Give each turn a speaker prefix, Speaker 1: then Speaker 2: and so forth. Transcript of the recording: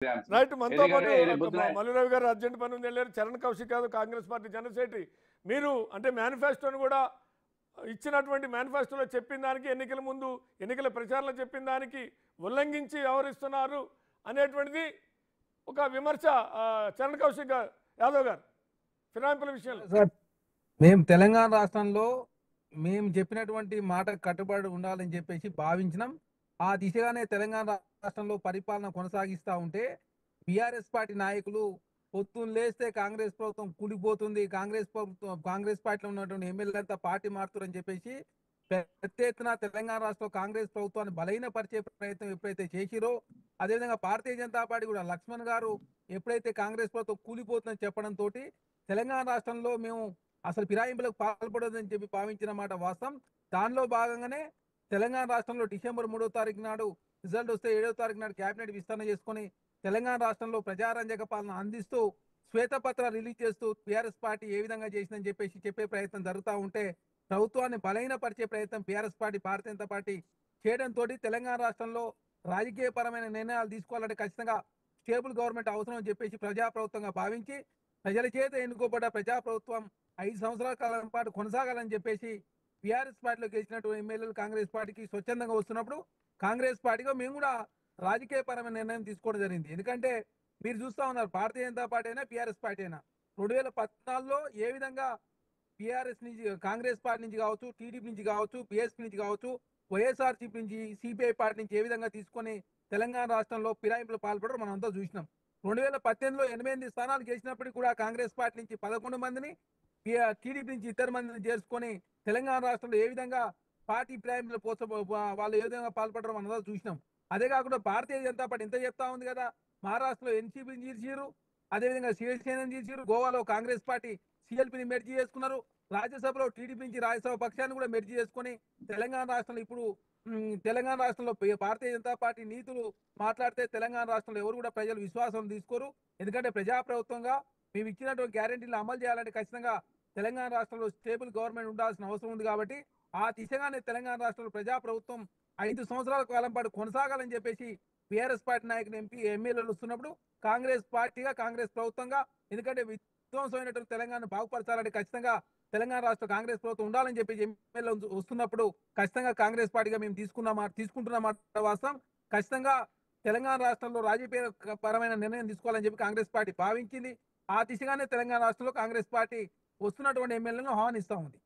Speaker 1: Right. మనతో పాటు
Speaker 2: ఎందుకంటే రేపు పొద్దున
Speaker 1: మల్లురవి గారు అర్జెంట్ పని ఉంది వెళ్ళారు. Charan Kaushik Yadav Congress party general secretary. మీరు అంటే మేనిఫెస్టోను కూడా ఇచ్చినటువంటి మేనిఫెస్టోలో చెప్పిన దానికి ఎన్నికల ముందు ఎన్నికల ప్రచారంలో చెప్పిన దానికి ఉల్లంఘించి వ్యవహరిస్తున్నారు అనేటువంటిది ఒక విమర్శ చరణ్ కౌశిక్ యాదవ్ గారు ఫిరాయింపుల విషయంలో.
Speaker 3: సార్, మేము తెలంగాణ రాష్ట్రంలో మేము చెప్పినటువంటి మాట కట్టుబడి ఉండాలని చెప్పేసి భావించినాం. ఆ దిశగానే తెలంగాణ రాష్ట్రంలో పరిపాలన కొనసాగిస్తూ ఉంటే బీఆర్ఎస్ పార్టీ నాయకులు పొద్దున్న లేస్తే కాంగ్రెస్ ప్రభుత్వం కూలిపోతుంది, కాంగ్రెస్ పార్టీలో ఉన్నటువంటి ఎమ్మెల్యేలంతా పార్టీ మారుతారని చెప్పేసి పెద్ద ఎత్తున తెలంగాణ రాష్ట్రంలో కాంగ్రెస్ ప్రభుత్వాన్ని బలహీనపరిచే ప్రయత్నం ఎప్పుడైతే చేసిరో, అదేవిధంగా భారతీయ జనతా పార్టీ కూడా లక్ష్మణ్ గారు ఎప్పుడైతే కాంగ్రెస్ ప్రభుత్వం కూలిపోతుందని చెప్పడంతో తెలంగాణ రాష్ట్రంలో మేము అసలు ఫిరాయింపులకు పాల్పడదని చెప్పి భావించిన మాట వాస్తవం. దానిలో భాగంగానే తెలంగాణ రాష్ట్రంలో డిసెంబర్ 3వ తారీఖు నాడు రిజల్ట్ వస్తే 7వ తారీఖు నాడు కేబినెట్ విస్తరణ చేసుకొని తెలంగాణ రాష్ట్రంలో ప్రజారంజక పాలన అందిస్తూ శ్వేతపత్ర రిలీజ్ చేస్తూ టీఆర్ఎస్ పార్టీ ఏ విధంగా చేసిందని చెప్పేసి చెప్పే ప్రయత్నం జరుగుతూ ఉంటే ప్రభుత్వాన్ని బలహీనపరిచే ప్రయత్నం TRS party Bharatiya Janata party చేయడంతో తెలంగాణ రాష్ట్రంలో రాజకీయపరమైన నిర్ణయాలు తీసుకోవాలంటే ఖచ్చితంగా స్టేబుల్ గవర్నమెంట్ అవసరం అని చెప్పేసి ప్రజాప్రభుత్వంగా భావించి ప్రజల చేత ఎన్నుకోబడ్డ ప్రజాప్రభుత్వం 5 సంవత్సరాల కాలం పాటు కొనసాగాలని చెప్పేసి టీఆర్ఎస్ పార్టీలో గెలిచినటువంటి ఎమ్మెల్యేలు కాంగ్రెస్ పార్టీకి స్వచ్ఛందంగా వస్తున్నప్పుడు కాంగ్రెస్ పార్టీగా మేము కూడా రాజకీయపరమైన నిర్ణయం తీసుకోవడం జరిగింది. ఎందుకంటే మీరు చూస్తా ఉన్నారు, భారతీయ జనతా పార్టీ అయినా టీఆర్ఎస్ పార్టీ అయినా 2014లో ఏ విధంగా టీఆర్ఎస్ నుంచి కాంగ్రెస్ పార్టీ నుంచి కావచ్చు, టీడీపీ నుంచి కావచ్చు, బీఎస్పీ నుంచి కావచ్చు, వైఎస్ఆర్సీపీ నుంచి, సిపిఐ పార్టీ నుంచి ఏ విధంగా తీసుకొని తెలంగాణ రాష్ట్రంలో ఫిరాయింపులు పాల్పడడం మనం అంతా చూసినాం. 2018లో 8 స్థానాలు గెలిచినప్పటికీ కూడా కాంగ్రెస్ పార్టీ నుంచి 11 మందిని, టీడీపీ నుంచి 2 మందిని చేర్చుకొని తెలంగాణ రాష్ట్రంలో ఏ విధంగా పార్టీ ఫిరాయింపులు వాళ్ళు ఏ విధంగా పాల్పడడం అన్నదో చూసినాం. అదే కాకుండా భారతీయ జనతా పార్టీ ఎంత చెప్తా ఉంది కదా, మహారాష్ట్రలో ఎన్సీపీని చీల్చారు, అదేవిధంగా శివసేనని చీల్చారు, గోవాలో కాంగ్రెస్ పార్టీ సిఎల్పీని మెర్జీ చేసుకున్నారు, రాజ్యసభలో టీడీపీ నుంచి రాజ్యసభ పక్షాన్ని కూడా మెర్జీ చేసుకొని తెలంగాణ రాష్ట్రంలో ఇప్పుడు తెలంగాణ రాష్ట్రంలో భారతీయ జనతా పార్టీ నీతులు మాట్లాడితే తెలంగాణ రాష్ట్రంలో ఎవరు కూడా ప్రజలు విశ్వాసం తీసుకోరు. ఎందుకంటే ప్రజాప్రభుత్వంగా మేము ఇచ్చినటువంటి గ్యారెంటీలు అమలు చేయాలంటే ఖచ్చితంగా తెలంగాణ రాష్ట్రంలో స్టేబుల్ గవర్నమెంట్ ఉండాల్సిన అవసరం ఉంది. కాబట్టి ఆ దిశగానే తెలంగాణ రాష్ట్రంలో ప్రజాప్రభుత్వం 5 సంవత్సరాల కాలం పాటు కొనసాగాలని చెప్పేసి బీఆర్ఎస్ పార్టీ నాయకులు ఎమ్మెల్యేలు వస్తున్నప్పుడు కాంగ్రెస్ పార్టీగా కాంగ్రెస్ ప్రభుత్వంగా, ఎందుకంటే విధ్వంసమైనటువంటి తెలంగాణ బాగుపరచాలంటే ఖచ్చితంగా తెలంగాణ రాష్ట్ర కాంగ్రెస్ ప్రభుత్వం ఉండాలని చెప్పి ఎమ్మెల్యేలు వస్తున్నప్పుడు ఖచ్చితంగా కాంగ్రెస్ పార్టీగా మేము తీసుకుంటున్నమాట వాస్తవం. ఖచ్చితంగా తెలంగాణ రాష్ట్రంలో రాజకీయ పరమైన నిర్ణయం తీసుకోవాలని చెప్పి కాంగ్రెస్ పార్టీ భావించింది. ఆ దిశగానే తెలంగాణ రాష్ట్రంలో కాంగ్రెస్ పార్టీ వస్తున్నటువంటి ఎమ్మెల్యేలను ఆహ్వానిస్తా ఉంది.